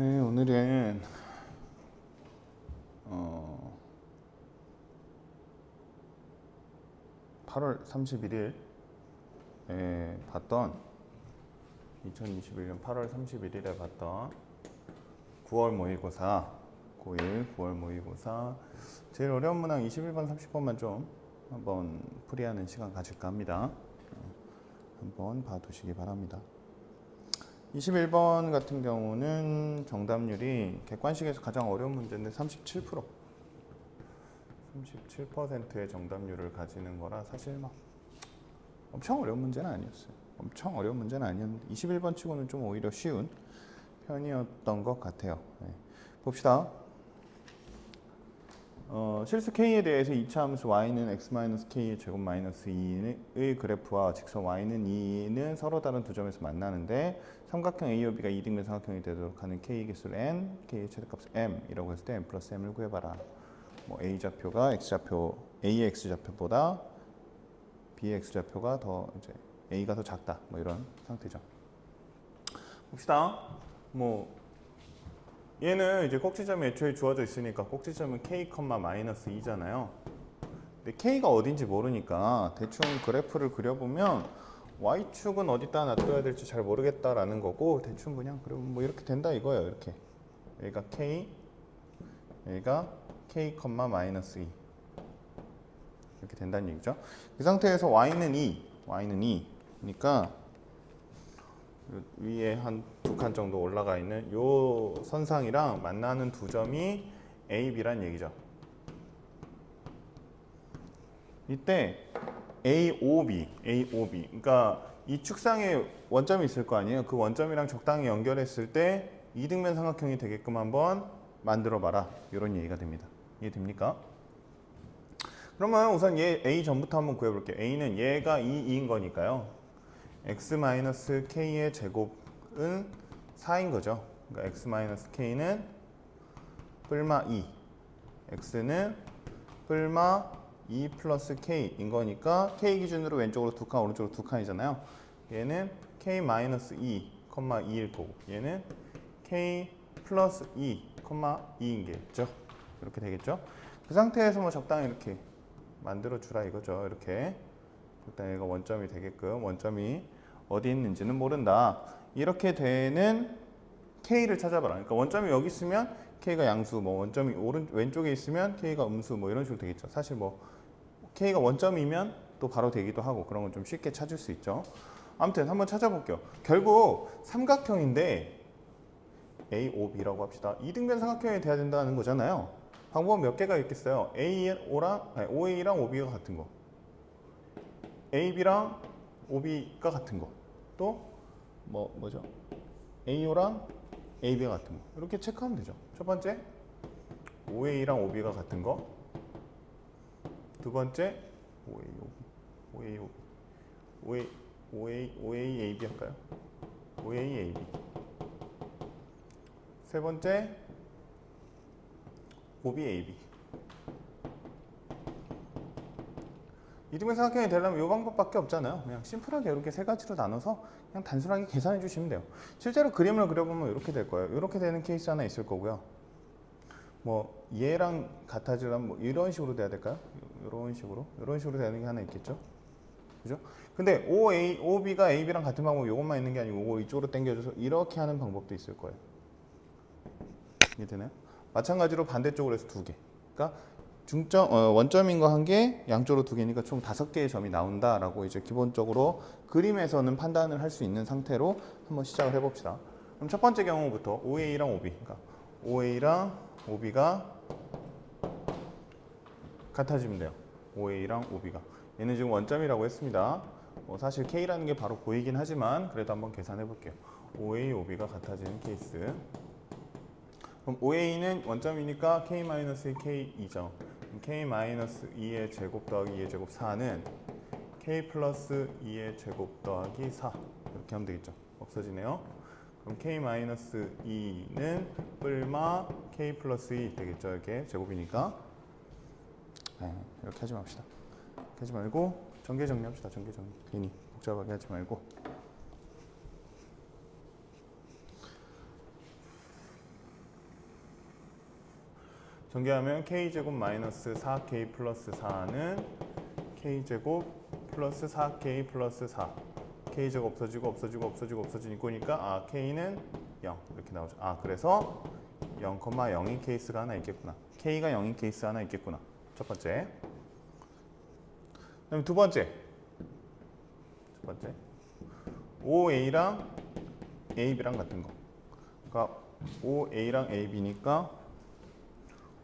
네, 오늘은 8월 31일에 봤던 2021년 8월 31일에 봤던 9월 모의고사 고1 9월 모의고사 제일 어려운 문항 21번 30번만 좀 한번 풀이하는 시간 가질까 합니다. 한번 봐두시기 바랍니다. 21번 같은 경우는 정답률이 객관식에서 가장 어려운 문제인데 37%의 정답률을 가지는 거라 사실 막 엄청 어려운 문제는 아니었어요. 엄청 어려운 문제는 아니었는데 21번 치고는 좀 오히려 쉬운 편이었던 것 같아요. 네. 봅시다. 실수 k에 대해서 2차 함수 y는 x-k의 제곱 마이너스 2의 그래프와 직선 y는 2는 서로 다른 두 점에서 만나는데 삼각형 a와 b가 이등변 삼각형이 되도록 하는 k의 개수를 n, k의 최대값을 m이라고 했을 때 m 플러스 m을 구해봐라. 뭐 a좌표가 a의 x좌표보다 b의 x좌표가 더 이제 a가 더 작다. 뭐 이런 상태죠. 봅시다. 뭐 얘는 이제 꼭지점이 애초에 주어져 있으니까 꼭지점은 k, 마이너스 2잖아요. 근데 k가 어딘지 모르니까 대충 그래프를 그려보면 y축은 어디다 놔둬야 될지 잘 모르겠다라는 거고 대충 그냥 그러면 뭐 이렇게 된다 이거예요. 이렇게 여기가 k, 여기가 k, 마이너스 2 이렇게 된다는 얘기죠. 이 상태에서 y는 2니까 위에 한 두 칸 정도 올라가 있는 요 선상이랑 만나는 두 점이 A, B란 얘기죠. 이때 A, O, B. 그러니까 이 축상에 원점이 있을 거 아니에요. 그 원점이랑 적당히 연결했을 때 이등변 삼각형이 되게끔 한번 만들어 봐라. 이런 얘기가 됩니다. 이해됩니까? 그러면 우선 얘 A 전부터 한번 구해볼게요. A는 얘가 2인 거니까요. x-k의 제곱은 4인 거죠. 그러니까 x-k는 뿔마 2, x는 뿔마 2 플러스 k인 거니까 k 기준으로 왼쪽으로 두 칸, 오른쪽으로 두 칸이잖아요. 얘는 k-2, 2일 거고 얘는 k 플러스 2, 2인 게죠. 이렇게 되겠죠. 그 상태에서 뭐 적당히 이렇게 만들어 주라 이거죠. 이렇게 일단 얘가 원점이 되게끔 원점이 어디 있는지는 모른다. 이렇게 되는 k를 찾아봐라. 그러니까 원점이 여기 있으면 k가 양수, 뭐 원점이 왼쪽에 있으면 k가 음수, 뭐 이런 식으로 되겠죠. 사실 뭐 k가 원점이면 또 바로 되기도 하고 그런 건 좀 쉽게 찾을 수 있죠. 아무튼 한번 찾아볼게요. 결국 삼각형인데 A, O, B라고 합시다. 이등변 삼각형이 돼야 된다는 거잖아요. 방법은 몇 개가 있겠어요. OA랑 OB가 같은 거. AB랑 OB가 같은 거. 또 뭐죠? AO랑 AB가 같은 거. 이렇게 체크하면 되죠. 첫 번째, OA랑 OB가 같은 거. 두 번째, OA, AB 할까요? OA, AB. 세 번째, OB, AB. 이등변 삼각형이 되려면 이 방법밖에 없잖아요. 그냥 심플하게 이렇게 세 가지로 나눠서 그냥 단순하게 계산해 주시면 돼요. 실제로 그림을 그려보면 이렇게 될 거예요. 이렇게 되는 케이스 하나 있을 거고요. 뭐 얘랑 같아지려면 뭐 이런 식으로 돼야 될까요? 이런 식으로 되는 게 하나 있겠죠. 그죠? 근데 OB가 AB랑 같은 방법 이것만 있는 게 아니고 이쪽으로 당겨줘서 이렇게 하는 방법도 있을 거예요. 이해되나요? 마찬가지로 반대쪽으로 해서 두 개. 그러니까 원점인 거 한 개, 양쪽으로 두 개니까 총 5개의 점이 나온다라고 이제 기본적으로 그림에서는 판단을 할 수 있는 상태로 한번 시작을 해봅시다. 그럼 첫 번째 경우부터 OA랑 OB, 그러니까 OA랑 OB가 같아지면 돼요. OA랑 OB가. 얘는 지금 원점이라고 했습니다. 사실 K라는 게 바로 보이긴 하지만 그래도 한번 계산해 볼게요. OA, OB가 같아지는 케이스. 그럼 OA는 원점이니까 K-K2죠. K-2의 제곱 더하기 2의 제곱 4는 K 플러스 2의 제곱 더하기 4 이렇게 하면 되겠죠. 없어지네요. 그럼 K-2는 뿔마 K 플러스 2 되겠죠. 이렇게 제곱이니까. 네, 이렇게 하지 맙시다. 이렇게 하지 말고 전개 정리합시다. 전개 정리. 괜히 복잡하게 하지 말고. 전개하면 k제곱 마이너스 4k 플러스 4는 k제곱 플러스 4k 플러스 4. k제곱 없어지고 없어지고 없어지고 없어지니까 아 k는 0 이렇게 나오죠. 아 그래서 0,0인 케이스가 하나 있겠구나. k가 0인 케이스 하나 있겠구나. 첫 번째. 그다음에 두 번째. OA랑 AB랑 같은 거. 그러니까 OA랑 AB니까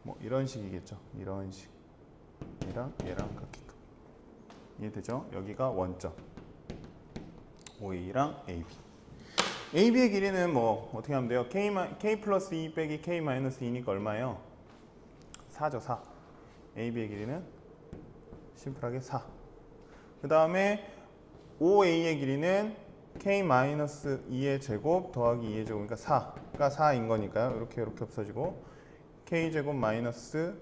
뭐 이런 식이겠죠. 이런 식. 얘랑 같게끔. 이해되죠? 여기가 원점. OA랑 AB. AB의 길이는 뭐 어떻게 하면 돼요? K 플러스 2 빼기 K 마이너스 2니까 얼마예요? 4죠, 4. AB의 길이는 심플하게 4. 그 다음에 OA의 길이는 K 마이너스 2의 제곱 더하기 2의 제곱이니까 4가 4인 거니까요. 이렇게 없어지고 K 제곱 마이너스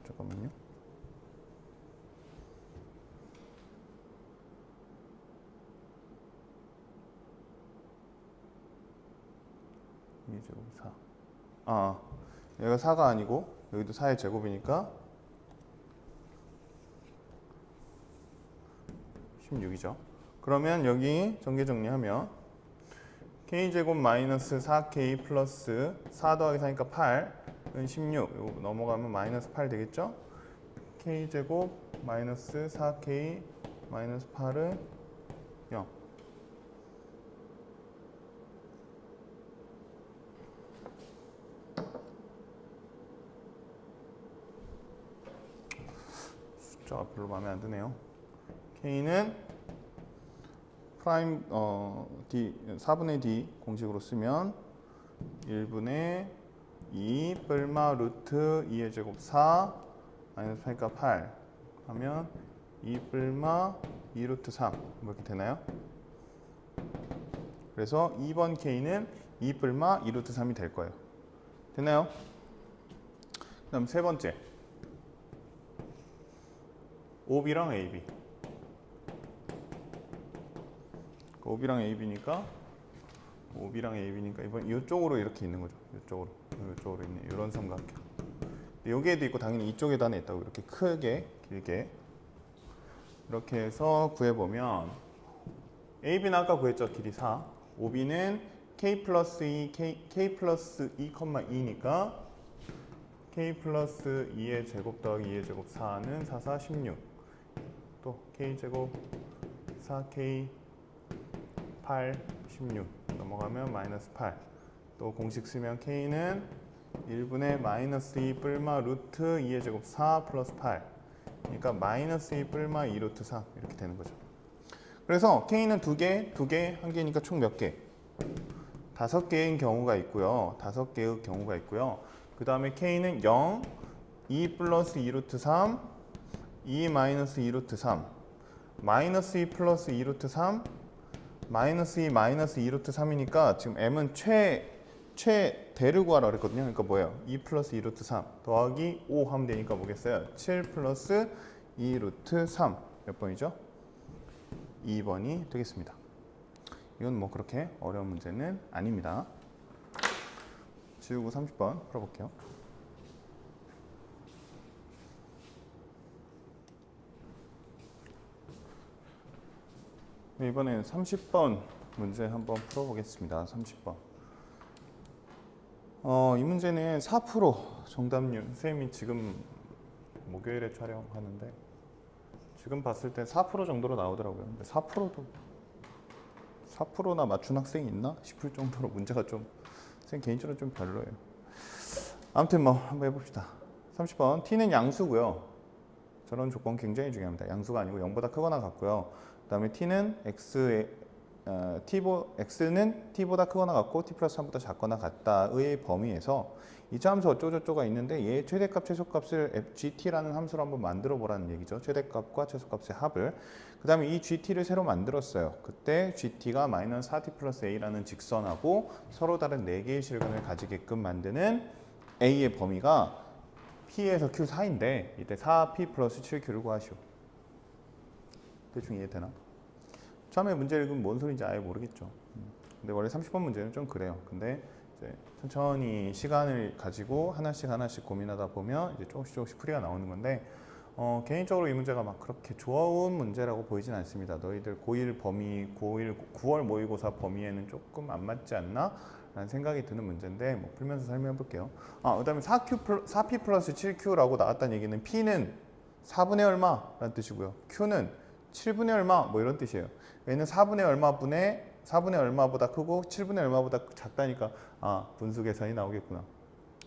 잠깐만요. 제곱 4. 아, 얘가 4가 아니고 여기도 4의 제곱이니까 16이죠. 그러면 여기 전개 정리하면 k제곱 마이너스 4k 플러스 4 더하기 4니까 8은 16. 이거 넘어가면 마이너스 8 되겠죠? k제곱 마이너스 4k 마이너스 8은 0. 숫자가 별로 마음에 안 드네요. k는 프라임 d 4분의 d 공식으로 쓰면 1분의 2 뿔마 루트 2의 제곱 4 마이너스 8이니까 8 하면 2 뿔마 2 루트 3 이렇게 되나요? 그래서 2번 k는 2 뿔마 2 루트 3이 될 거예요. 됐나요? 그 다음 세 번째 OB랑 AB. OB랑 AB니까 이번 이쪽으로 이렇게 있는 거죠. 이쪽으로 있는 이런 삼각형. 여기에도 있고 당연히 이쪽에도 하나 있다고 이렇게 크게 길게 이렇게 해서 구해보면 AB는 아까 구했죠. 길이 4. OB는 K 플러스 2, K 플러스 2,2니까 K 플러스 2의 제곱 더하기 2의 제곱 4는 4, 4, 16. 또 K 제곱 4K 8, 16 넘어가면 마이너스 8. 또 공식 쓰면 K는 1분의 마이너스 2 뿔마 루트 2의 제곱 4 플러스 8. 그러니까 마이너스 2 뿔마 2 루트 3 이렇게 되는 거죠. 그래서 K는 2개, 1개니까 총 몇 개? 5개인 경우가 있고요. 5개의 경우가 있고요. 그 다음에 K는 0, 2 플러스 2 루트 3, 2 마이너스 2 루트 3, 마이너스 2 플러스 2 루트 3, 마이너스 2 마이너스 2 루트 3이니까 지금 m은 최대를 구하라 그랬거든요. 그러니까 뭐예요? 2 플러스 2 루트 3 더하기 5 하면 되니까 뭐겠어요? 7 플러스 2 루트 3 몇 번이죠? 2번이 되겠습니다. 이건 뭐 그렇게 어려운 문제는 아닙니다. 지우고 30번 풀어볼게요. 네, 이번에는 30번 문제 한번 풀어보겠습니다. 30번. 이 문제는 4% 정답률. 선생님이 지금 목요일에 촬영하는데 지금 봤을 때 4% 정도로 나오더라고요. 근데 4%나 맞춘 학생이 있나 싶을 정도로 문제가 좀 선생님 개인적으로 좀 별로예요. 아무튼 뭐 한번 해봅시다. 30번. t는 양수고요. 저런 조건 굉장히 중요합니다. 양수가 아니고 0보다 크거나 같고요. 그 다음에 t는 x는 t보다 크거나 같고 t 플러스 3보다 작거나 같다의 범위에서 이 함수 어쩌고저쩌고가 있는데 얘의 최대값, 최소값을 gt라는 함수로 한번 만들어 보라는 얘기죠. 최대값과 최소값의 합을. 그 다음에 이 gt를 새로 만들었어요. 그때 gt가 마이너스 4t 플러스 a라는 직선하고 서로 다른 4개의 실근을 가지게끔 만드는 a의 범위가 p에서 q 4인데 이때 4p 플러스 7q를 구하시오. 대충 이해되나? 처음에 문제 읽으면 뭔 소리인지 아예 모르겠죠. 근데 원래 30번 문제는 좀 그래요. 근데 이제 천천히 시간을 가지고 하나씩 고민하다 보면 이제 조금씩 풀이가 나오는 건데 개인적으로 이 문제가 막 그렇게 좋은 문제라고 보이진 않습니다. 너희들 고1 범위, 9월 모의고사 범위에는 조금 안 맞지 않나? 라는 생각이 드는 문제인데 뭐 풀면서 설명해 볼게요. 그 다음에 4p 플러스 7q라고 나왔다는 얘기는 p는 4분의 얼마라는 뜻이고요. q는 7분의 얼마 뭐 이런 뜻이에요. 얘는 4분의 얼마분의 4분의 얼마보다 크고 7분의 얼마보다 작다니까 분수 계산이 나오겠구나.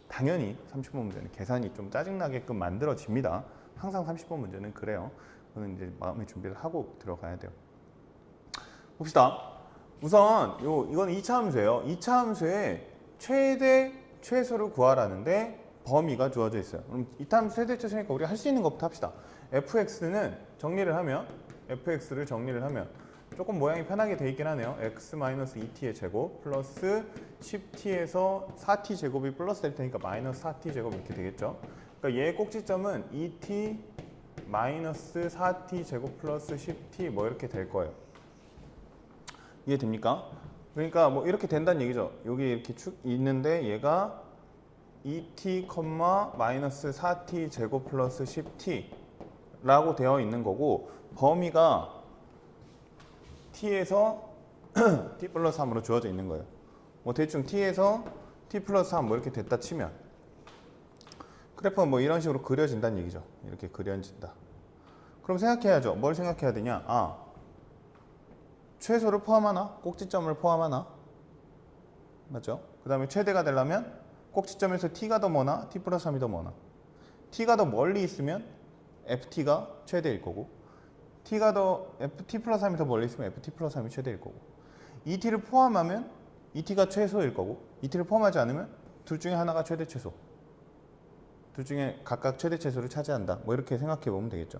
당연히 30번 문제는 계산이 좀 짜증나게끔 만들어집니다. 항상 30번 문제는 그래요. 그거는 이제 마음의 준비를 하고 들어가야 돼요. 봅시다. 우선 이건 2차 함수예요. 2차 함수에 최대 최소를 구하라는데 범위가 주어져 있어요. 그럼 2차 함수 최대 최소니까 우리가 할 수 있는 것부터 합시다. fx는 fx를 정리를 하면 조금 모양이 편하게 돼 있긴 하네요. x-2t의 제곱 플러스 10t에서 4t 제곱이 플러스 될 테니까 마이너스 4t 제곱 이렇게 되겠죠. 그러니까 얘의 꼭지점은 2t 마이너스 4t 제곱 플러스 10t 뭐 이렇게 될 거예요. 이해됩니까? 그러니까 뭐 이렇게 된다는 얘기죠. 여기 이렇게 축 있는데 얘가 2t, 마이너스 4t 제곱 플러스 10t 라고 되어 있는 거고 범위가 t에서 t 플러스 3으로 주어져 있는 거예요. 뭐 대충 t에서 t 플러스 3 뭐 이렇게 됐다 치면 그래프는 뭐 이런 식으로 그려진다는 얘기죠. 이렇게 그려진다. 그럼 생각해야죠. 뭘 생각해야 되냐? 최소를 포함하나? 꼭지점을 포함하나? 맞죠? 그 다음에 최대가 되려면 꼭지점에서 t가 더 머나? t 플러스 3이 더 머나? t가 더 멀리 있으면 ft가 최대일 거고 t가 더 t 플러스 3이 더 멀리 있으면 ft 플러스 3이 최대일 거고 et를 포함하면 et가 최소일 거고 et를 포함하지 않으면 둘 중에 하나가 최대 최소 둘 중에 각각 최대 최소를 차지한다. 뭐 이렇게 생각해 보면 되겠죠.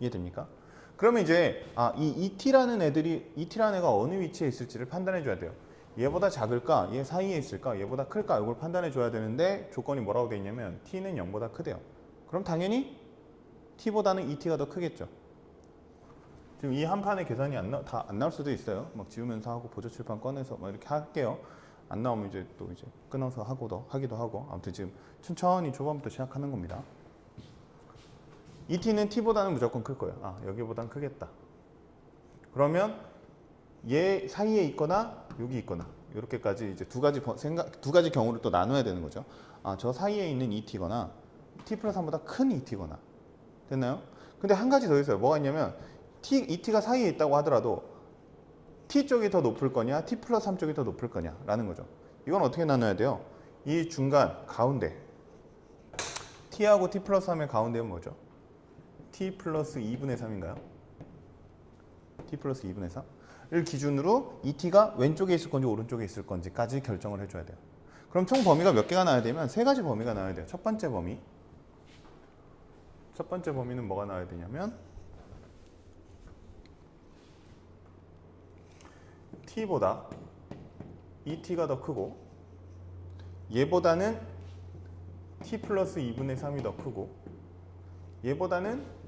이해됩니까? 그러면 이제 이 et라는 애가 어느 위치에 있을지를 판단해 줘야 돼요. 얘보다 작을까? 얘 사이에 있을까? 얘보다 클까? 이걸 판단해 줘야 되는데 조건이 뭐라고 돼 있냐면 t는 0보다 크대요. 그럼 당연히 t보다는 et가 더 크겠죠. 지금 이 한 판의 계산이 다 안 나올 수도 있어요. 막 지우면서 하고 보조칠판 꺼내서 막 이렇게 할게요. 안 나오면 이제 또 이제 끊어서 하기도 하고 아무튼 지금 천천히 초반부터 시작하는 겁니다. et는 t보다는 무조건 클 거예요. 여기보단 크겠다. 그러면 얘 사이에 있거나 여기 있거나 이렇게까지 이제 두 가지 경우를 또 나눠야 되는 거죠. 저 사이에 있는 et거나 t 플러스 3보다 큰 et거나 됐나요? 근데 한 가지 더 있어요. 뭐가 있냐면 et가 사이에 있다고 하더라도 t 쪽이 더 높을 거냐 t 플러스 3 쪽이 더 높을 거냐 라는 거죠. 이건 어떻게 나눠야 돼요? 이 중간 가운데 t하고 t 플러스 3의 가운데는 뭐죠? t 플러스 2분의 3인가요? t 플러스 2분의 3을 기준으로 et가 왼쪽에 있을 건지 오른쪽에 있을 건지까지 결정을 해줘야 돼요. 그럼 총 범위가 몇 개가 나와야 되면 세 가지 범위가 나와야 돼요. 첫 번째 범위는 뭐가 나와야 되냐면 t보다 et가 더 크고 얘보다는 t 플러스 2분의 3이 더 크고 얘보다는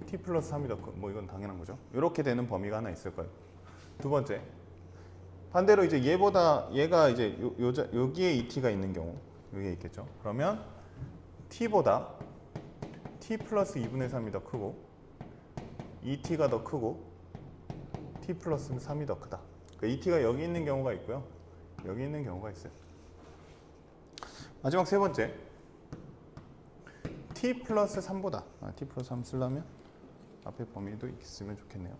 t 플러스 3이 더 크고 뭐 이건 당연한 거죠. 이렇게 되는 범위가 하나 있을 거예요. 두 번째 반대로 이제 얘가 이제 여기에 et가 있는 경우 여기에 있겠죠. 그러면 t보다 t 플러스 2분의 3이 더 크고 et가 더 크고 t 플러스 3이 더 크다. 그러니까 et가 여기 있는 경우가 있고요. 여기 있는 경우가 있어요. 마지막 세 번째 t 플러스 3보다 t 플러스 3 쓰려면 앞에 범위도 있으면 좋겠네요.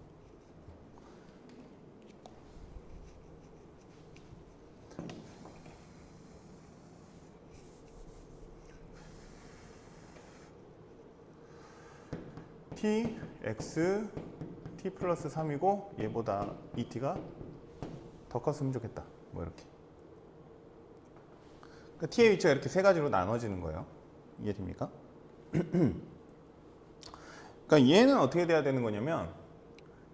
t 플러스 3이고 얘보다 et가 더 컸으면 좋겠다. 뭐 이렇게. 그러니까 t의 위치가 이렇게 세 가지로 나눠지는 거예요. 이해됩니까? 그러니까 얘는 어떻게 돼야 되는 거냐면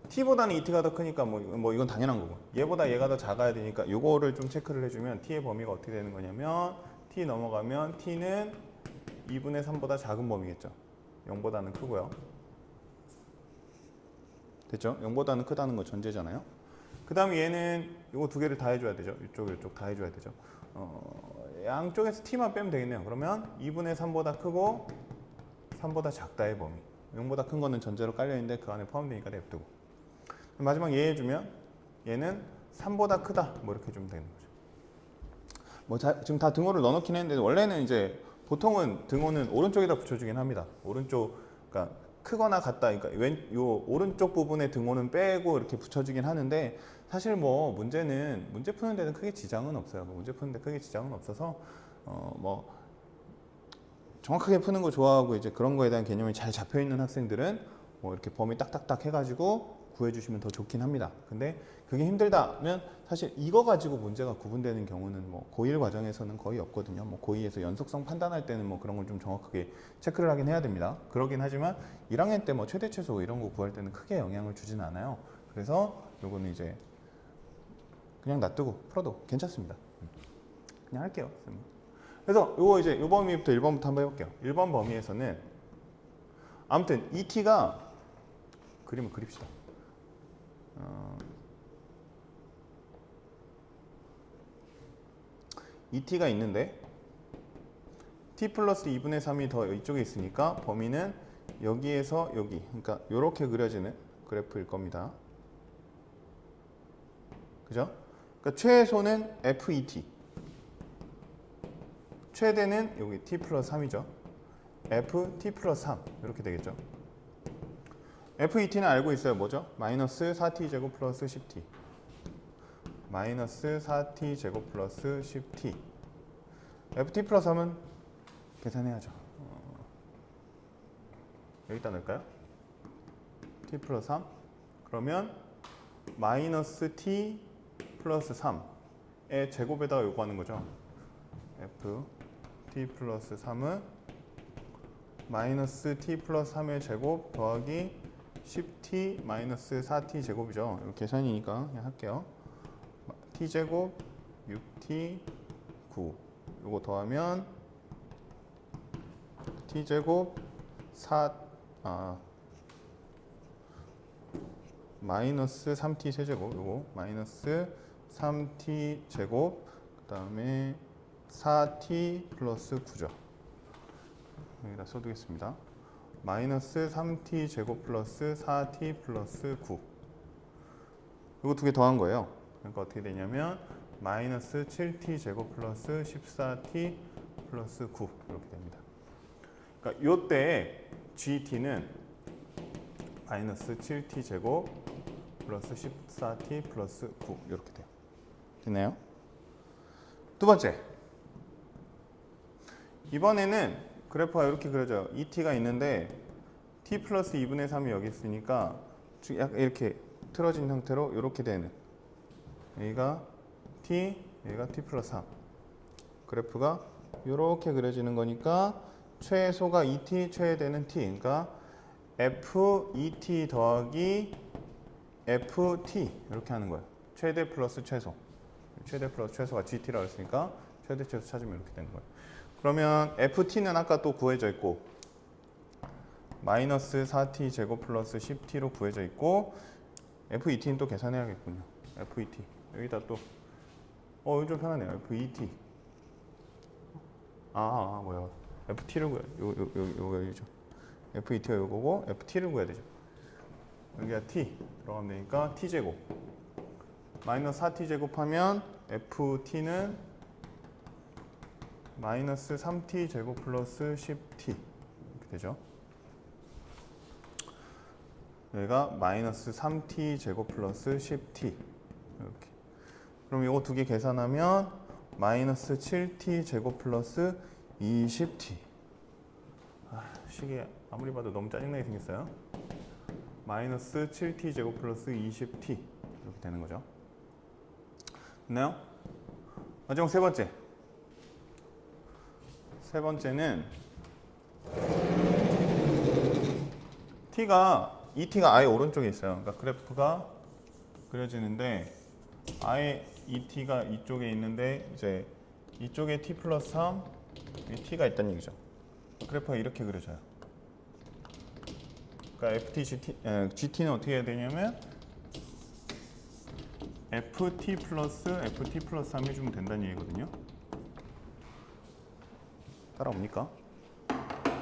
t보다는 et가 더 크니까 뭐 이건 당연한 거고 얘보다 얘가 더 작아야 되니까 요거를 좀 체크를 해주면 t의 범위가 어떻게 되는 거냐면 t 넘어가면 t는 2분의 3보다 작은 범위겠죠. 0보다는 크고요. 됐죠? 0보다는 크다는 거 전제잖아요. 그 다음에 얘는 이거 두 개를 다 해줘야 되죠. 이쪽 다 해줘야 되죠. 양쪽에서 t만 빼면 되겠네요. 그러면 2분의 3보다 크고 3보다 작다의 범위. 0보다 큰 거는 전제로 깔려있는데 그 안에 포함되니까 냅두고. 마지막 얘 해주면 얘는 3보다 크다. 뭐 이렇게 주면 되는 거죠. 뭐 지금 다 등호를 넣어놓긴 했는데 원래는 이제 보통은 등호는 오른쪽에다 붙여주긴 합니다. 오른쪽, 그러니까 크거나 같다. 그러니까 요 오른쪽 부분에 등호는 빼고 이렇게 붙여주긴 하는데 사실 뭐 문제 푸는 데는 크게 지장은 없어요. 문제 푸는 데 크게 지장은 없어서 뭐 정확하게 푸는 거 좋아하고 이제 그런 거에 대한 개념이 잘 잡혀 있는 학생들은 뭐 이렇게 범위 딱딱딱 해가지고 구해주시면 더 좋긴 합니다. 근데 그게 힘들다면 사실 이거 가지고 문제가 구분되는 경우는 뭐 고1 과정에서는 거의 없거든요. 뭐 고2에서 연속성 판단할 때는 뭐 그런 걸 좀 정확하게 체크를 하긴 해야 됩니다. 그러긴 하지만 1학년 때 뭐 최대 최소 이런 거 구할 때는 크게 영향을 주진 않아요. 그래서 요거는 이제 그냥 놔두고 풀어도 괜찮습니다. 그냥 할게요. 그래서 요거 이제 요 범위부터 1번부터 한번 해볼게요. 1번 범위에서는 아무튼 이 t가 그림을 그립시다. 이 t가 있는데 t 플러스 2분의 3이 더 이쪽에 있으니까 범위는 여기에서 여기, 그러니까 이렇게 그려지는 그래프일 겁니다. 그죠? 그러니까 최소는 FET, 최대는 여기 t 플러스 3이죠. FT 플러스 3 이렇게 되겠죠. FET는 알고 있어요. 뭐죠? 마이너스 4t 제곱 플러스 10t, 마이너스 4t 제곱 플러스 10t. FT 플러스 3은 계산해야죠. 여기다 넣을까요? t 플러스 3. 그러면 마이너스 t 플러스 3의 제곱에다가 요구하는 거죠. f t 플러스 3은 마이너스 t 플러스 3의 제곱 더하기 10t 마이너스 4t 제곱이죠. 이거 계산이니까 그냥 할게요. t 제곱 6t 9. 요거 더하면 t 제곱 4 마이너스 3t 세제곱, 요거 마이너스 3t 제곱, 그 다음에 4t 플러스 9죠. 여기다 써두겠습니다. 마이너스 3t 제곱 플러스 4t 플러스 9. 이거 두 개 더한 거예요. 그러니까 어떻게 되냐면 마이너스 7t 제곱 플러스 14t 플러스 9 이렇게 됩니다. 그러니까 요때 GT는 마이너스 7t 제곱 플러스 14t 플러스 9 이렇게 돼요. 됐나요? 두 번째, 이번에는 그래프가 이렇게 그려져요. ET가 있는데 t 플러스 2분의 3이 여기 있으니까 약간 이렇게 틀어진 형태로 이렇게 되는, 여기가 t, 여기가 t 플러스 3. 그래프가 이렇게 그려지는 거니까 최소가 2t, 최대는 t. 그러니까 FET 더하기 FT 이렇게 하는 거예요. 최대 플러스 최소. 최대 플러스 최소가 GT라고 했으니까 최대 최소 찾으면 이렇게 되는 거예요. 그러면 FT는 아까 또 구해져 있고 마이너스 4t 제곱 플러스 10t로 구해져 있고 FET는 또 계산해야겠군요. FET 여기다 또 이거 좀 편하네요. FET 뭐야, FT를 구해야 요거죠. FET가 요거고 FT를 구해야 되죠. 여기가 t 들어가면 되니까 t 제곱 마이너스 4t 제곱하면 FT는 마이너스 3t 제곱 플러스 10t 이렇게 되죠. 여기가 마이너스 3t 제곱 플러스 10t 이렇게. 그럼 이거 두 개 계산하면 마이너스 7t 제곱 플러스 20t. 시계 아무리 봐도 너무 짜증나게 생겼어요. 마이너스 7t 제곱 플러스 20t 이렇게 되는 거죠. 됐나요? 마지막 세 번째. 세 번째는 이 t가 아예 오른쪽에 있어요. 그러니까 그래프가 그려지는데 아예 이 t가 이쪽에 있는데 이제 이쪽에 t 플러스 3, 이 t가 있다는 얘기죠. 그래프가 이렇게 그려져요. 그러니까 GT는 어떻게 해야 되냐면 ft 플러스 3 해주면 된다는 얘기거든요. 따라옵니까?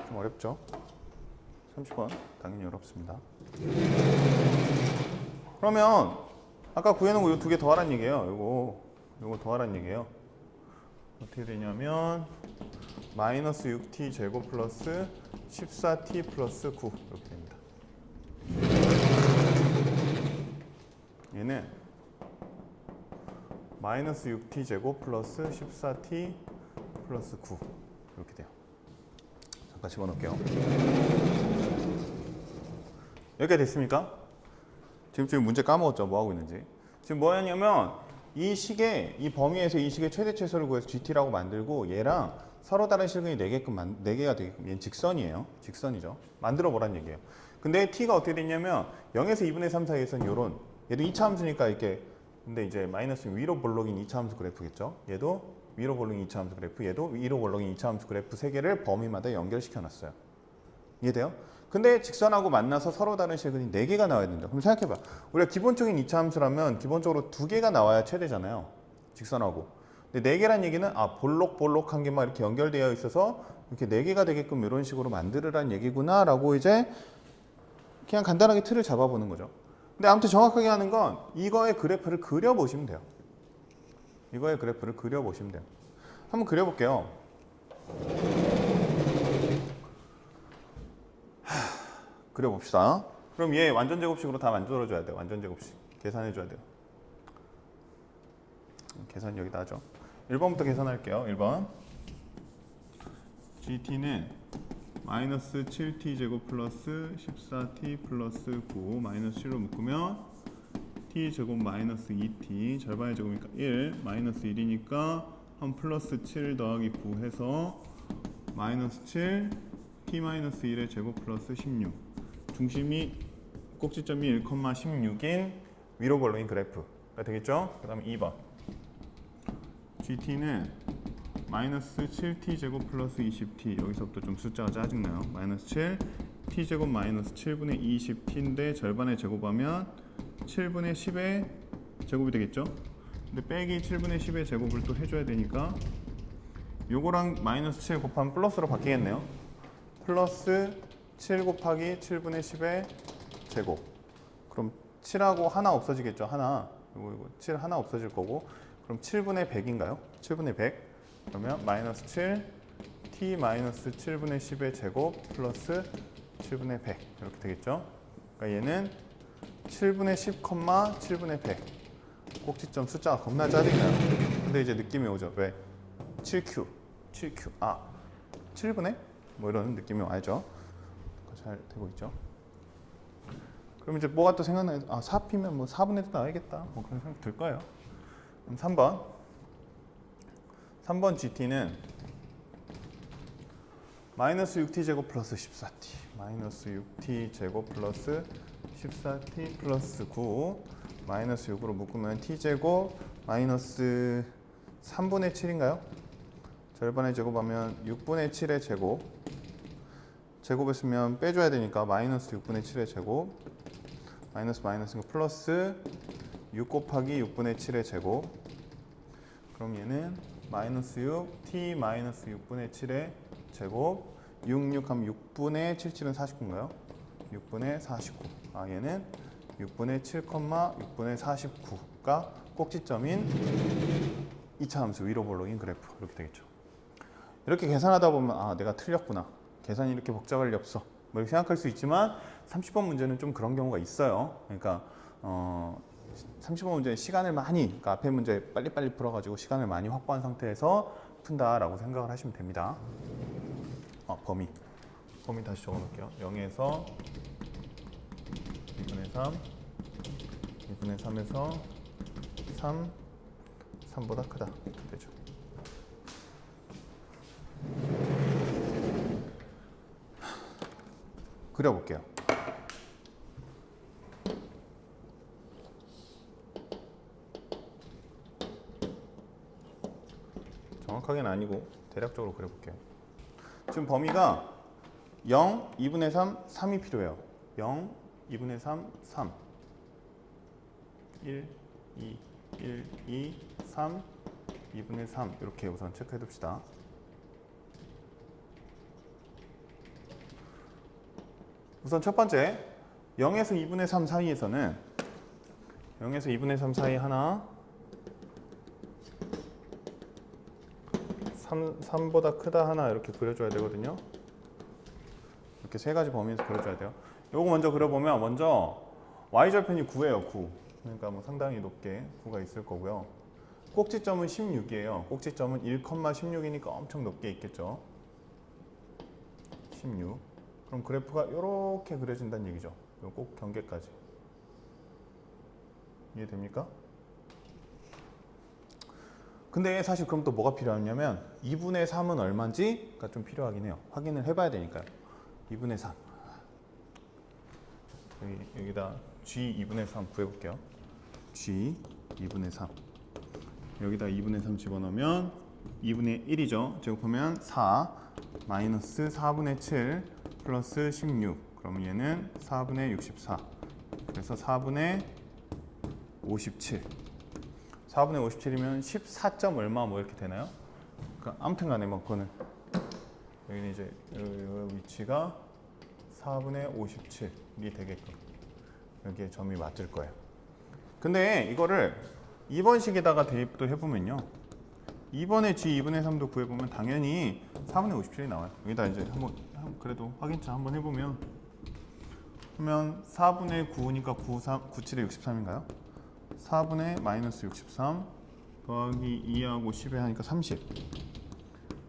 좀 어렵죠? 30번 당연히 어렵습니다. 그러면 아까 구해놓은 거 이 두 개 더하란 얘기예요. 요거 더하란 얘기예요. 어떻게 되냐면 마이너스 6t 제곱 플러스 14t 플러스 9 이렇게 됩니다. 얘는 마이너스 6t 제곱 플러스 14t 플러스 9 이렇게 돼요. 잠깐 집어넣을게요. 여기까지 됐습니까? 지금 문제 까먹었죠? 뭐 하고 있는지. 지금 뭐 했냐면 이 범위에서 이 식의 최대 최소를 구해서 GT라고 만들고 얘랑 서로 다른 실근이 4개가 되게끔 얘는 직선이에요. 직선이죠. 만들어 보란 얘기예요. 근데 t가 어떻게 됐냐면 0에서 2분의 3 사이에서는 요런 얘도 2차 함수니까 이렇게 근데 이제 마이너스 위로 볼록인 2차 함수 그래프겠죠. 얘도 위로 볼록인 2차 함수 그래프, 얘도 위로 볼록인 2차 함수 그래프 3개를 범위마다 연결시켜 놨어요. 이해돼요? 근데 직선하고 만나서 서로 다른 실근이 4개가 나와야 된다. 그럼 생각해봐. 우리가 기본적인 2차 함수라면 기본적으로 2개가 나와야 최대잖아요. 직선하고. 근데 4개란 얘기는 볼록볼록한 게 막 이렇게 연결되어 있어서 이렇게 4개가 되게끔 이런 식으로 만들으란 얘기구나 라고 이제 그냥 간단하게 틀을 잡아보는 거죠. 근데 아무튼 정확하게 하는 건 이거의 그래프를 그려보시면 돼요. 이거의 그래프를 그려보시면 돼요. 한번 그려볼게요. 그려봅시다. 그럼 얘 완전제곱식으로 다 만들어줘야 돼요. 완전제곱식. 계산해줘야 돼요. 계산 여기다 하죠. 1번부터 계산할게요. 1번. GT는 마이너스 7t 제곱 플러스 14t 플러스 9 마이너스 7로 묶으면 t 제곱 마이너스 2t 절반의 제곱이니까 1 마이너스 1이니까 한 플러스 7 더하기 9 해서 마이너스 7 t 마이너스 1의 제곱 플러스 16 중심이 꼭지점이 1,16인 위로 볼록인 그래프가 되겠죠? 그 다음에 2번 GT는 마이너스 7t 제곱 플러스 20t 여기서부터 좀 숫자가 짜증나요. 마이너스 7 t 제곱 마이너스 7분의 20t인데 절반의 제곱하면 7분의 10의 제곱이 되겠죠? 근데 빼기 7분의 10의 제곱을 또 해줘야 되니까 요거랑 마이너스 7 곱하면 플러스로 바뀌겠네요. 플러스 7 곱하기 7분의 10의 제곱. 그럼 7하고 하나 없어지겠죠? 하나. 이거 7 하나 없어질 거고. 그럼 7분의 100인가요? 7분의 100. 그러면 마이너스 7 t 마이너스 7분의 10의 제곱 플러스 7분의 100 이렇게 되겠죠? 그러니까 얘는 7분의 10, 7분의 100 꼭지점 숫자가 겁나 짜증나요. 근데 이제 느낌이 오죠. 왜? 7q 7분의? 뭐 이런 느낌이 와야죠. 잘 되고 있죠. 그럼 이제 뭐가 또 생각나요? 4p면 뭐 4분의 1도 나와야겠다. 뭐 그런 생각 들 거예요. 그럼 3번 GT는 마이너스 6t 제곱 플러스 14t 마이너스 6t 제곱 플러스 14t 플러스 9 마이너스 6으로 묶으면 t 제곱 마이너스 3분의 7인가요? 절반의 제곱하면 6분의 7의 제곱 제곱했으면 빼줘야 되니까 마이너스 6분의 7의 제곱 마이너스니까 플러스 6 곱하기 6분의 7의 제곱 그럼 얘는 마이너스 6 t 마이너스 6분의 7의 제곱 6 하면 6분의 77은 49인가요? 6분의 49 얘는 6분의 7, 6분의 49가 꼭지점인 2차 함수 위로 볼록인 그래프 이렇게 되겠죠. 이렇게 계산하다 보면 내가 틀렸구나. 계산이 이렇게 복잡할 리 없어. 뭐 이렇게 생각할 수 있지만 30번 문제는 좀 그런 경우가 있어요. 그러니까 30번 문제는 시간을 많이 그러니까 앞에 문제 빨리빨리 풀어가지고 시간을 많이 확보한 상태에서 푼다라고 생각을 하시면 됩니다. 범위 다시 적어놓을게요. 0에서 2분의 3 2분의 3에서 3보다 크다 이렇게 되죠. 그려볼게요. 정확하게는 아니고 대략적으로 그려볼게요. 지금 범위가 0, 2분의 3, 3이 필요해요. 0, 2분의 3, 3 1, 2, 1, 2, 3, 2분의 3 이렇게 우선 체크해 둡시다. 우선 첫 번째 0에서 2분의 3 사이에서는 0에서 2분의 3 사이 하나 3보다 크다 하나 이렇게 그려줘야 되거든요. 이렇게 세 가지 범위에서 그려줘야 돼요. 요거 먼저 그려보면 먼저 y절편이 9예요. 9. 그러니까 뭐 상당히 높게 9가 있을 거고요. 꼭지점은 16이에요. 꼭지점은 1,16이니까 엄청 높게 있겠죠. 16. 그럼 그래프가 이렇게 그려진다는 얘기죠. 요 꼭 경계까지. 이해됩니까? 근데 사실 그럼 또 뭐가 필요하냐면 2분의 3은 얼마인지가 좀 필요하긴 해요. 확인을 해봐야 되니까요. 2분의 3. 여기다 G 2분의 3 구해볼게요. G 2분의 3. 여기다 2분의 3 집어넣으면 2분의 1이죠. 제곱하면 4 마이너스 4분의 7 플러스 16. 그럼 얘는 4분의 64. 그래서 4분의 57. 4분의 57이면 14점 얼마 뭐 이렇게 되나요? 그러니까 아무튼 간에 뭐 그거는 여기는 이제 이 위치가 4분의 57이 되게끔 여기에 점이 맞을 거예요. 근데 이거를 2번 식에다가 대입도 해보면요. 2번에 G 2분의 3도 구해보면 당연히 4분의 57이 나와요. 여기다 이제 한번 그래도 확인차 한번 해보면 그러면 4분의 9니까 97에 63인가요? 4분의 마이너스 63 더하기 2하고 10에 하니까 30.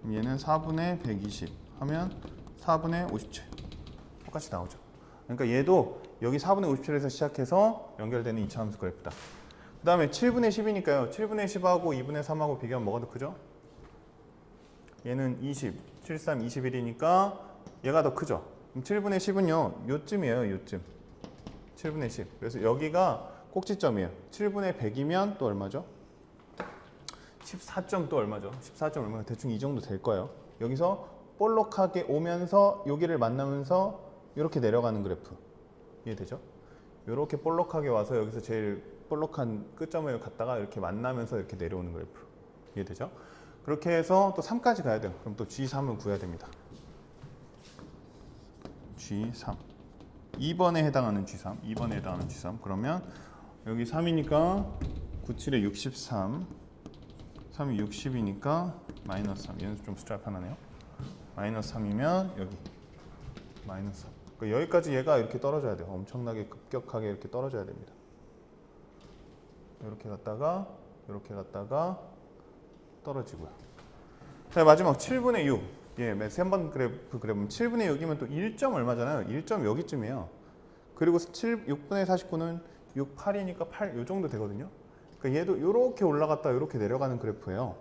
얘는 4분의 120 하면 4분의 57 똑같이 나오죠. 그러니까 얘도 여기 4분의 57에서 시작해서 연결되는 2차함수 그래프다. 그 다음에 7분의 10이니까요. 7분의 10하고 2분의 3하고 비교하면 뭐가 더 크죠? 얘는 20, 73, 21이니까 얘가 더 크죠. 그럼 7분의 10은요. 요쯤이에요. 요쯤. 7분의 10. 그래서 여기가 꼭지점이에요. 7분의 100이면 또 얼마죠? 14점 또 얼마죠? 14점 얼마? 대충 이 정도 될 거예요. 여기서 볼록하게 오면서 여기를 만나면서 이렇게 내려가는 그래프. 이해되죠? 이렇게 볼록하게 와서 여기서 제일 볼록한 끝점을 갖다가 이렇게 만나면서 이렇게 내려오는 그래프. 이해되죠? 그렇게 해서 또 3까지 가야 돼요. 그럼 또 G3을 구해야 됩니다. G3. 2번에 해당하는 G3. 2번에 해당하는 G3. 그러면 여기 3이니까 97에 63. 3이 60이니까 마이너스 3. 얘는 좀 숫자가 편하네요. 마이너스 3이면 여기 마이너스 3. 그러니까 여기까지 얘가 이렇게 떨어져야 돼요. 엄청나게 급격하게 이렇게 떨어져야 됩니다. 이렇게 갔다가 이렇게 갔다가 떨어지고요. 자, 마지막 7분의 6. 예, 3번 그래프 그려보면 7분의 6이면 또 1점 얼마잖아요. 1점 여기쯤이에요. 그리고 6분의 49는 6, 8이니까 8 요 정도 되거든요. 그러니까 얘도 이렇게 올라갔다 이렇게 내려가는 그래프예요.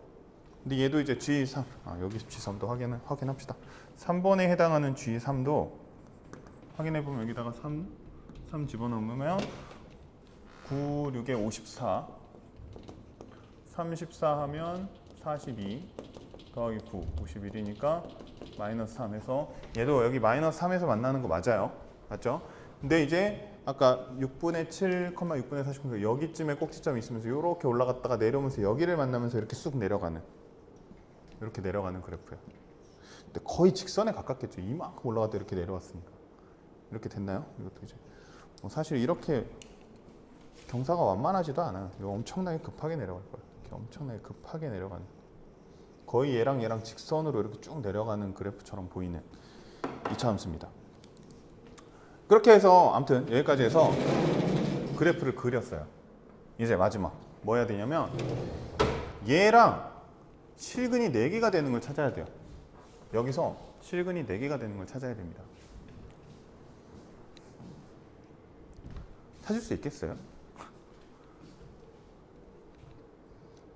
근데 얘도 이제 G3, 여기 G3도 확인합시다. 3번에 해당하는 G3도 확인해보면 여기다가 3 집어넣으면 9, 6에 54 34 하면 42 더하기 9, 51이니까 마이너스 3 해서 얘도 여기 마이너스 3에서 만나는 거 맞아요. 맞죠? 근데 이제 아까 6분의 7, 6분의 49 여기쯤에 꼭지점이 있으면서 이렇게 올라갔다가 내려오면서 여기를 만나면서 이렇게 쑥 내려가는 이렇게 내려가는 그래프예요. 근데 거의 직선에 가깝겠죠. 이만큼 올라갔다 이렇게 내려왔으니까. 이렇게 됐나요? 이것도 이제 사실 이렇게 경사가 완만하지도 않아요. 이거 엄청나게 급하게 내려갈 거예요. 이렇게 엄청나게 급하게 내려가는 거의 얘랑 직선으로 이렇게 쭉 내려가는 그래프처럼 보이는 2차 함수입니다. 그렇게 해서 아무튼 여기까지 해서 그래프를 그렸어요. 이제 마지막 뭐 해야 되냐면 얘랑 실근이 4개가 되는 걸 찾아야 돼요. 여기서 실근이 4개가 되는 걸 찾아야 됩니다. 찾을 수 있겠어요?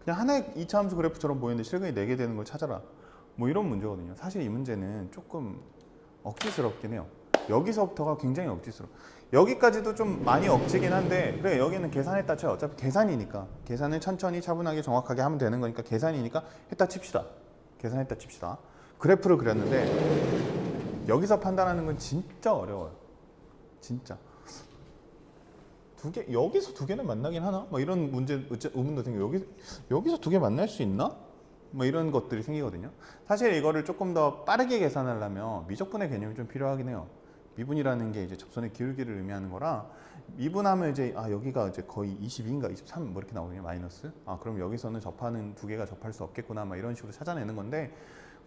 그냥 하나의 2차 함수 그래프처럼 보이는데 실근이 4개 되는 걸 찾아라. 뭐 이런 문제거든요. 사실 이 문제는 조금 억지스럽긴 해요. 여기서부터가 굉장히 억지스러워. 여기까지도 좀 많이 억지긴 한데 그래 여기는 계산했다 쳐요. 어차피 계산이니까 계산을 천천히 차분하게 정확하게 하면 되는 거니까 계산이니까 했다 칩시다. 계산했다 칩시다. 그래프를 그렸는데 여기서 판단하는 건 진짜 어려워요. 진짜. 여기서 두 개는 만나긴 하나? 뭐 이런 의문도 생겨요. 여기서 두 개 만날 수 있나? 뭐 이런 것들이 생기거든요. 사실 이거를 조금 더 빠르게 계산하려면 미적분의 개념이 좀 필요하긴 해요. 미분이라는 게 이제 접선의 기울기를 의미하는 거라, 미분하면 이제 여기가 이제 거의 22인가 23 뭐 이렇게 나오거든요. 마이너스. 그럼 여기서는 접하는 두 개가 접할 수 없겠구나, 막 이런 식으로 찾아내는 건데,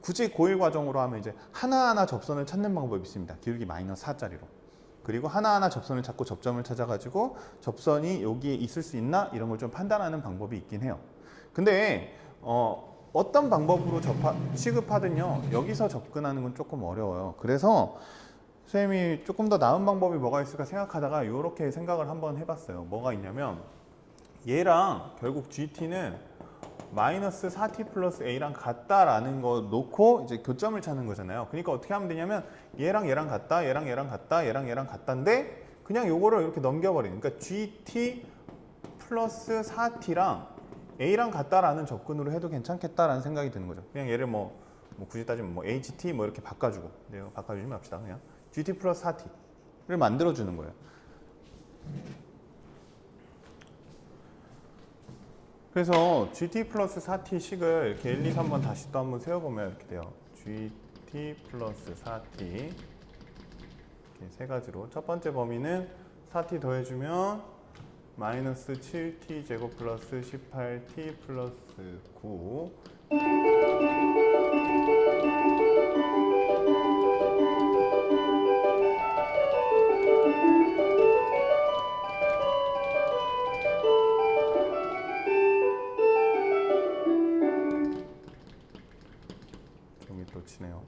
굳이 고1 과정으로 하면 이제 하나하나 접선을 찾는 방법이 있습니다. 기울기 마이너스 4짜리로. 그리고 하나하나 접선을 찾고 접점을 찾아가지고 접선이 여기에 있을 수 있나, 이런 걸 좀 판단하는 방법이 있긴 해요. 근데 어떤 방법으로 취급하든요, 여기서 접근하는 건 조금 어려워요. 그래서 선생님이 조금 더 나은 방법이 뭐가 있을까 생각하다가 이렇게 생각을 한번 해봤어요. 뭐가 있냐면, 얘랑 결국 GT는 마이너스 4t 플러스 a랑 같다라는 거 놓고 이제 교점을 찾는 거잖아요. 그러니까 어떻게 하면 되냐면, 얘랑 얘랑 같다, 얘랑 얘랑 같다, 얘랑 얘랑 같다인데 그냥 요거를 이렇게 넘겨버리는, 그러니까 GT 플러스 4t랑 a랑 같다라는 접근으로 해도 괜찮겠다라는 생각이 드는 거죠. 그냥 얘를 뭐 굳이 따지면 뭐 HT 뭐 이렇게 바꿔주고, 바꿔주지 맙시다. 그냥 GT 플러스 4t를 만들어주는 거예요. 그래서 GT 플러스 4t 식을 이렇게 1, 2, 3번 다시 또 한번 세워보면 이렇게 돼요. GT 플러스 4t, 이렇게 세 가지로. 첫 번째 범위는 4t 더해주면 마이너스 7t 제곱 플러스 18t 플러스 9. 치네요.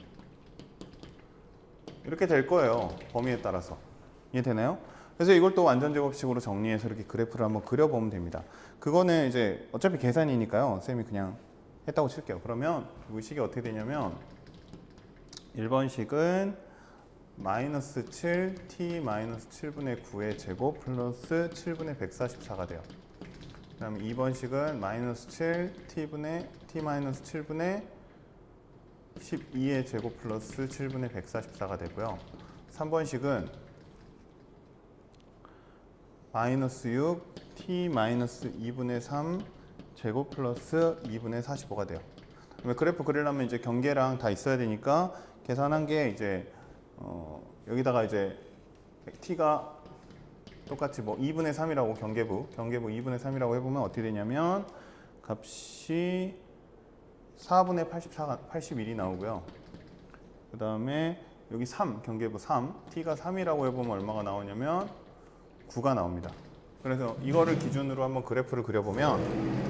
이렇게 될 거예요. 범위에 따라서. 이해되나요? 그래서 이걸 또 완전 제곱식으로 정리해서 이렇게 그래프를 한번 그려보면 됩니다. 그거는 이제 어차피 계산이니까요. 쌤이 그냥 했다고 칠게요. 그러면 이 식이 어떻게 되냐면, 1번 식은 마이너스 7t 마이너스 7분의 9의 제곱 플러스 7분의 144가 돼요. 그 다음에 2번 식은 마이너스 7t 마이너스 7분의 12의 제곱 플러스 7분의 144가 되고요. 3번식은 마이너스 6 t 마이너스 2분의 3 제곱 플러스 2분의 45가 돼요. 그래프 그리려면 이제 경계랑 다 있어야 되니까 계산한 게 이제 여기다가 이제 t가 똑같이 뭐 2분의 3이라고 경계부 2분의 3이라고 해보면 어떻게 되냐면, 값이 4분의 81이 나오고요. 그 다음에 여기 3, 경계부 3, t가 3이라고 해보면 얼마가 나오냐면 9가 나옵니다. 그래서 이거를 기준으로 한번 그래프를 그려보면,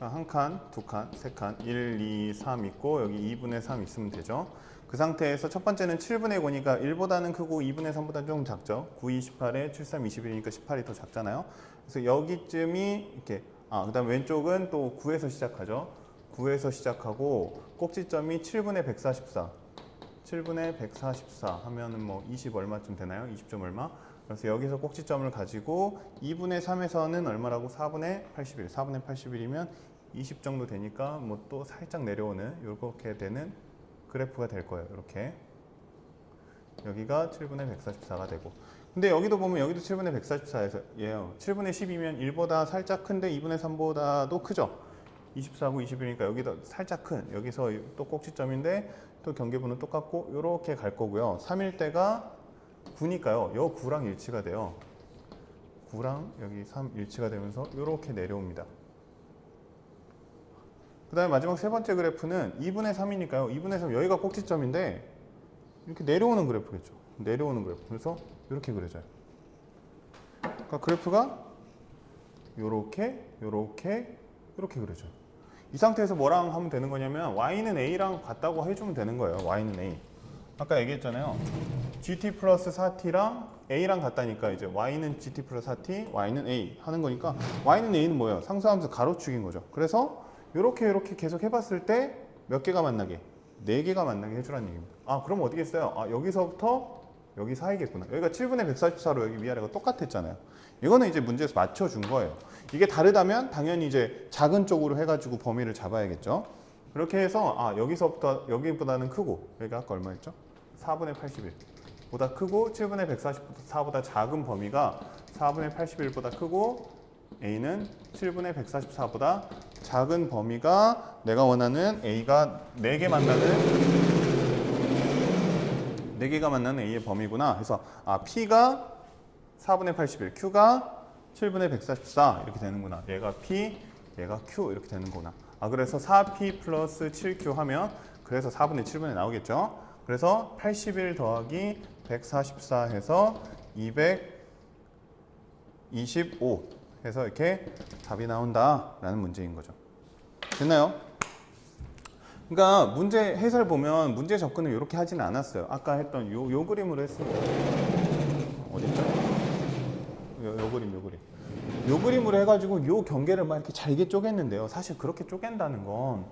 한 칸, 두 칸, 세 칸, 1, 2, 3 있고 여기 2분의 3 있으면 되죠. 그 상태에서 첫 번째는 7분의 9니까 1보다는 크고 2분의 3보다는 조금 작죠. 9, 28에 7, 3, 21이니까 18이 더 작잖아요. 그래서 여기쯤이 이렇게, 그 다음 왼쪽은 또 9에서 시작하죠. 9에서 시작하고 꼭지점이 7분의 144. 7분의 144 하면은 뭐 20 얼마쯤 되나요? 20점 얼마? 그래서 여기서 꼭지점을 가지고 2분의 3에서는 얼마라고? 4분의 81. 4분의 81이면 20 정도 되니까 뭐 또 살짝 내려오는 이렇게 되는 그래프가 될 거예요. 이렇게. 여기가 7분의 144가 되고. 근데 여기도 보면 여기도 7분의 144에서 예요. 7분의 10이면 1보다 살짝 큰데 2분의 3보다도 크죠. 24고 21이니까 여기도 살짝 큰. 여기서 또 꼭지점인데 또 경계부는 똑같고 이렇게 갈 거고요. 3일 때가 9니까요. 요 9랑 일치가 돼요. 9랑 여기 3 일치가 되면서 이렇게 내려옵니다. 그 다음에 마지막 세 번째 그래프는 2분의 3이니까요. 2분의 3 여기가 꼭지점인데 이렇게 내려오는 그래프겠죠. 내려오는 그래프. 그래서 이렇게 그려져요. 그러니까 그래프가 요렇게 그려져요. 이 상태에서 뭐랑 하면 되는 거냐면 y는 a랑 같다고 해주면 되는 거예요. y는 a. 아까 얘기했잖아요. gt 플러스 4t랑 a랑 같다니까 이제 y는 gt 플러스 4t, y는 a 하는 거니까 y는 a는 뭐예요? 상수함수 가로축인 거죠. 그래서 이렇게 계속 해봤을 때 몇 개가 만나게? 4개가 만나게 해주라는 얘기입니다. 그럼 어떻게 했어요? 여기서부터 여기 사이겠구나. 여기가 7분의 144로 여기 위아래가 똑같았잖아요. 이거는 이제 문제에서 맞춰준 거예요. 이게 다르다면 당연히 이제 작은 쪽으로 해가지고 범위를 잡아야겠죠. 그렇게 해서 여기서부터 여기보다는 크고 여기가 아까 얼마였죠? 4분의 81 보다 크고 7분의 144보다 작은 범위가 4분의 81보다 크고 A는 7분의 144보다 작은 범위가 내가 원하는 A가 4개가 만나는 A의 범위구나 해서 P가 4분의 81, Q가 7분의 144 이렇게 되는구나. 얘가 P, 얘가 Q 이렇게 되는구나. 그래서 4P 플러스 7Q 하면 그래서 4분의 7분의 나오겠죠. 그래서 81 더하기 144 해서 225 해서 이렇게 답이 나온다라는 문제인 거죠. 됐나요? 그러니까 문제 해설 보면 문제 접근을 이렇게 하지는 않았어요. 아까 했던 요 그림으로 했습니다. 어딨죠? 요 그림. 요 그림으로 해가지고 요 경계를 막 이렇게 잘게 쪼갰는데요. 사실 그렇게 쪼갠다는 건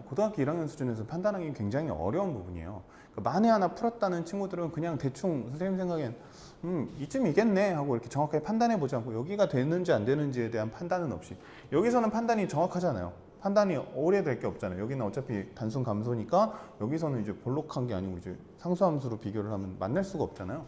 고등학교 1학년 수준에서 판단하기 굉장히 어려운 부분이에요. 그러니까 만에 하나 풀었다는 친구들은 그냥 대충 선생님 생각엔 이쯤이겠네 하고 이렇게 정확하게 판단해 보지 않고 여기가 되는지 안 되는지에 대한 판단은 없이 여기서는 판단이 정확하잖아요. 판단이 오래될 게 없잖아요. 여기는 어차피 단순 감소니까 여기서는 이제 볼록한 게 아니고 이제 상수함수로 비교를 하면 만날 수가 없잖아요.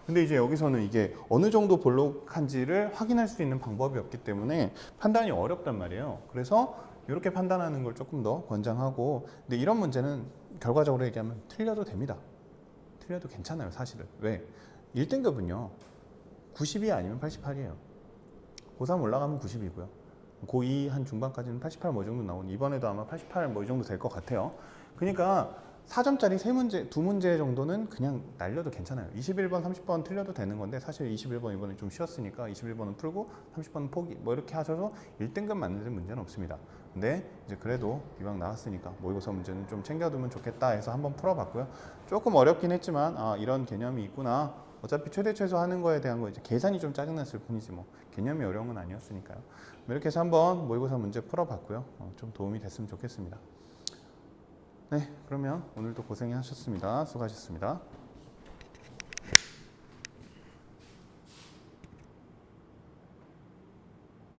근데 이제 여기서는 이게 어느 정도 볼록한지를 확인할 수 있는 방법이 없기 때문에 판단이 어렵단 말이에요. 그래서 이렇게 판단하는 걸 조금 더 권장하고, 근데 이런 문제는 결과적으로 얘기하면 틀려도 됩니다. 틀려도 괜찮아요, 사실은. 왜? 1등급은요 92 아니면 88이에요. 고3 올라가면 90이고요 고2 한 중반까지는 88 뭐 정도 나오니 이번에도 아마 88 뭐 이 정도 될 것 같아요. 그러니까 4점짜리 3문제, 2문제 정도는 그냥 날려도 괜찮아요. 21번, 30번 틀려도 되는 건데 사실 21번 이번에 좀 쉬었으니까 21번은 풀고 30번은 포기 뭐 이렇게 하셔서 1등급 맞는 문제는 없습니다. 근데 이제 그래도 이왕 나왔으니까 모의고사 문제는 좀 챙겨두면 좋겠다 해서 한번 풀어봤고요. 조금 어렵긴 했지만 이런 개념이 있구나. 어차피 최대 최소 하는 거에 대한 거 이제 계산이 좀 짜증났을 뿐이지 뭐 개념이 어려운 건 아니었으니까요. 이렇게 해서 한번 모의고사 문제 풀어봤고요. 좀 도움이 됐으면 좋겠습니다. 네, 그러면 오늘도 고생하셨습니다. 수고하셨습니다.